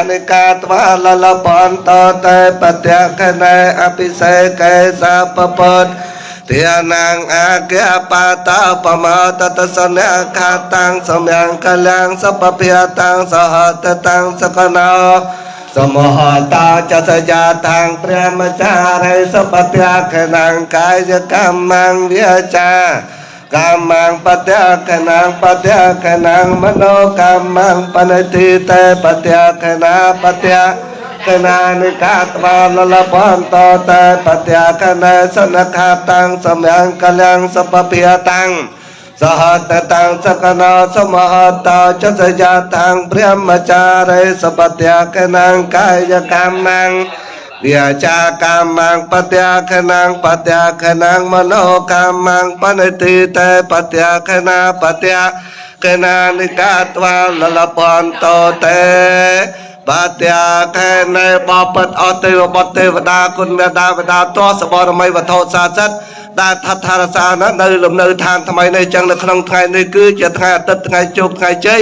និកាត្វាលលបន្តតែបត្យខណែអភិសេកេសាពពុទ្ធទានាងអាគាបាតាបមតតសនៈខាតាំងសម្យ៉ាងកលាំងសពភិយតាំងសហតតាំងសកណោសមហតាចសយាតាំងព្រះមចារិសពត្យខណังកាយកម្មังវាចាកម្មังបត្យខណังបត្យខណังមនោកម្មังបនិតិតេបត្យខណាបត្យកណានិកាត្វាលលបន្តតែបត្យខណេសនខាតាំងសម្យ៉ាងកលាំងសពភិយតាំងសហតតាំងសកណោសមហតាចសយាតាំងព្រះមចារិសពត្យខណังកាយកម្មังវាចាកម្មังបត្យខណังបត្យខណังមនោកម្មังបនិតិតេបត្យខណាបត្យកណានិកាត្វាលលបន្តតែបត្យខណេបបតអទេវបុត្រទេវតាគុណមេដាបដាតសបរមីវត្ថុសាស័តដែលថាថារសានៅលំនៅឋានថ្មីនេះចឹងនៅក្នុងថ្ងៃនេះគឺជាថ្ងៃអាទិត្យថ្ងៃជោគថ្ងៃជ័យ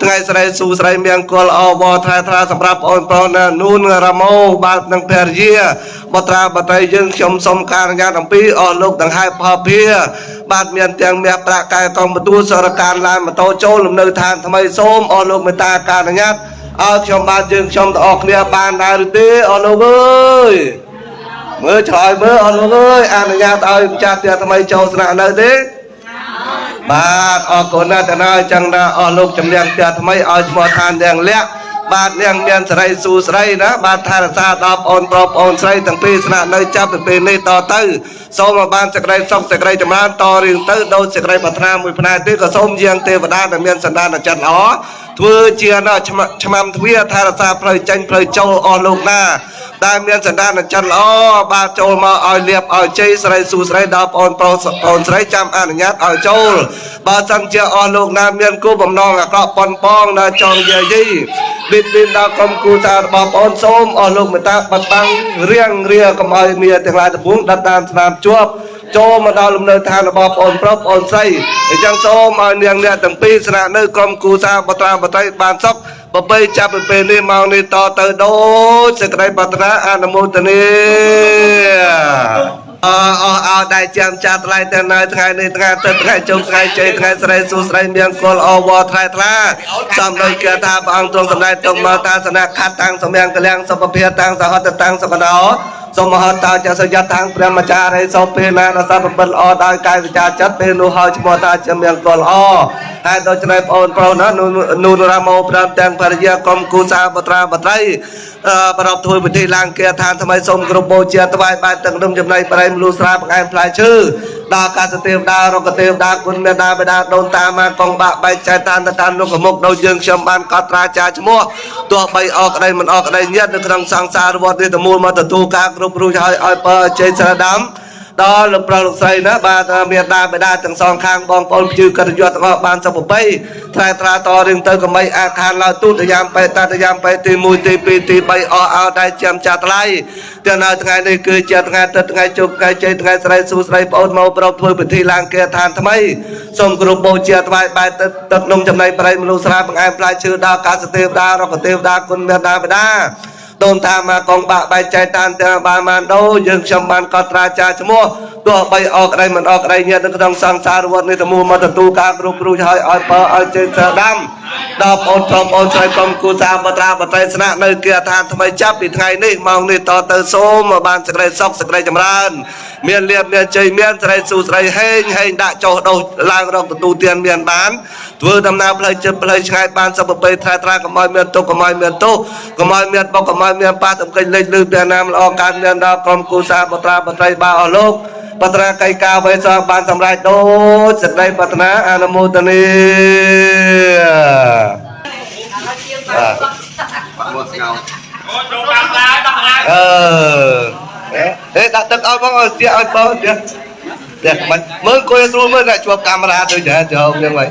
ថ្ងៃស្រីស៊ូស្រីមង្គលអវថែត្រាសម្រាប់អូនប្រុសណានូនរ៉ាម៉ូបាទនឹងភរិយាបត្រាបតីយើងខ្ញុំសូមការអនុញ្ញាតអំពីអស់លោកដង្ហែផលភាបាទមានទាំងមាសប្រាក់កែកងបន្ទួសរការឡានម៉ូតូចូលលំនៅឋានថ្មីសូមអស់លោកមេត្តាការអនុញ្ញាតឲ្យខ្ញុំបាទយើងខ្ញុំទាំងអស់គ្នាបានដែរឬទេអស់លោកអើយមើលឆ្លើយមើលអស់លោកអើយអនុញ្ញាតឲ្យម្ចាស់ផ្ទះថ្មីចូលស្នាក់នៅទេបាទអរគុណណាស់តាណាចឹងណាអស់លោកជំនះផ្ទះថ្មីឲ្យឈ្មោះឋានទាំងលក្ខបាទនាងមានសេរីស៊ូស្រីណាបាទថែរក្សាដល់បងប្រុសបងស្រីទាំងពីរស្នាក់នៅចាប់ពីពេលនេះតទៅសូមឲ្យបានសេចក្តីសុខសេចក្តីចម្រើនតរៀងទៅដោយសេចក្តីប្រាថ្នាមួយផ្នែកទៀតក៏សូមយាងទេវតាដែលមានសន្តានចិត្តល្អធ្វើជាឆ្មាំទ្វារថែរក្សាផ្លូវចេញផ្លូវចូលអស់លោកណាដែលមានសន្តានចិត្តល្អបាទចូលមកឲ្យលៀបឲ្យជ័យស្រីស៊ូស្រីដល់បងប្រុសបងស្រីចាំអនុញ្ញាតឲ្យចូលបើសិនជាអស់លោកណាមានគោលបំណងអាក្រក់ប៉ុនប៉ងណាចង់យាយីបិទបិនដល់ក្រុមគ្រួសាររបស់បងសូមអស់លោកមេត្តាបិទបាំងរៀងរាកុំឲ្យមានទាំងឡាយទាំងពួងដិតតាមស្នាមជាប់ចូលមកដល់លំនៅឋានរបស់បងប្រុសបងស្រីអញ្ចឹងសូមឲ្យនាងអ្នកទាំងពីរស្នាក់នៅក្រុមគ្រួសារបត្រាបតីបានសុខបបីចាប់ពីពេលនេះមកនេះតទៅដូចសេចក្តីប្រាថ្នាអនុមោទនាអោដែលចាំចាត់ថ្លៃទៅនៅថ្ងៃនេះថ្ងៃទៅថ្ងៃជុំថ្ងៃជ័យថ្ងៃស្រីស៊ូស្រីមានគល់អវថ្លៃថ្លាសំដោយគេថាព្រះអង្គទ្រង់សម្ដែងទុកមកតាសនៈខាត់តាំងសម្យ៉ាងកលាំងសុភភាតាំងសហតតាំងសកណោសូមមហតាចសយតាំងព្រះមចារិសោពេលណាដល់សពពិតល្អដោយកាយវិចារចិត្តពេលនោះហើយឈ្មោះថាជាមានគល់ល្អហើយដូច្នេះបងប្រុសណានូនរ៉ាម៉ូប្រាំទាំងភរិយាក្រុមគូសាបត្រាបត្រីប្រពធ្វើពិធីឡើងគាឋានថ្មីសូមគ្រប់បូជាថ្វាយបាយទឹកនំចំណីប្រៃមលូស្រាផ្កាយផ្លែឈើដល់កាសទេវតារកទេវតាគុណមេដាបេដាដូនតាមកកងបាក់បែកចែកតានតានលោកមុខដោយយើងខ្ញុំបានកត់ត្រាចាឈ្មោះទោះបីអកក្តីមិនអកក្តីញាតនៅក្នុងសង្សារវត្តនេះតមូលមកទទួលការគ្រប់រូចឲ្យបើជ័យស្រដាំដល់លោកប្រុសលោកស្រីណាបាទមានដាបេដាទាំងសងខាងបងប្អូនជាកិត្តិយសទាំងអស់បានសុខប្របីថ្លៃត្រាតរៀងទៅកុំឲ្យអាខានឡើយទូតយាមបេតតយាមបេទី1ទី2ទី3អស់ឲ្យតែចាំចាត់ថ្លៃទាំងនៅថ្ងៃនេះគឺជាថ្ងៃទឹកថ្ងៃជប់ថ្ងៃជ័យថ្ងៃស្រីស៊ូស្រីប្អូនមកប្រុសធ្វើពិធីឡើងគាឋានថ្មីសូមគ្រប់បូជាថ្វាយបាយទឹកនំចំណីប្រៃមនុស្សស្រាបង្អែមផ្លែឈើដល់កាសទេវតារកទេវតាគុណមេដាបេដាដូនតាមកកងបាក់បែកចែកតានទាំងបានដូរយើងខ្ញុំបានកត់ត្រាចាឈ្មោះទោះបីអកក្តីមិនអកក្តីញាតនៅក្នុងសង្សារវត្តនេះតមូលមកទទួលការគ្រប់រូចឲ្យបើឲ្យជើងស្រដាំដល់បងប្រុសបងស្រីក្រុមគូសាបត្រាបតីស្នាក់នៅគាឋានថ្មីចាប់ពីថ្ងៃនេះម៉ោងនេះតទៅសូមបានសេចក្តីសុខសេចក្តីចម្រើនមានលៀបមានជ័យមានស្រីស៊ូស្រីហេងដាក់ចុះដោះឡើងរកទទួលទានមានបានធ្វើដំណើរផ្លូវចិត្តផ្លូវឆ្ងាយបានសុខប្រពៃថ្លៃត្រាកុំឲ្យមានទុកកុំឲ្យមានទោសកុំឲ្យមានបុកកុំឲ្យមានប៉ះតំកិច្ចលេចលឺទាំងណាមល្អកើតមានដល់ក្រុមគូសាបត្រាបតីបាអស់លោកបត្រាកៃកាវេសបានសម្រេចដូចសេចក្តីប្រាថ្នាអនុមោទនាដាក់ទឹកឲ្យបងឲ្យស្ទាក់ឲ្យបងស្ទាក់តែមិនមើលគួយស្រួលមើលអ្នកជាប់កាមេរ៉ាទៅច្រើនទៅហ្នឹងហើយ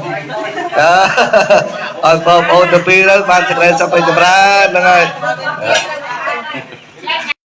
ឲ្យបងប្អូនទៅពីទៅបានសេចក្តីសុខចម្រើនហ្នឹងហើយ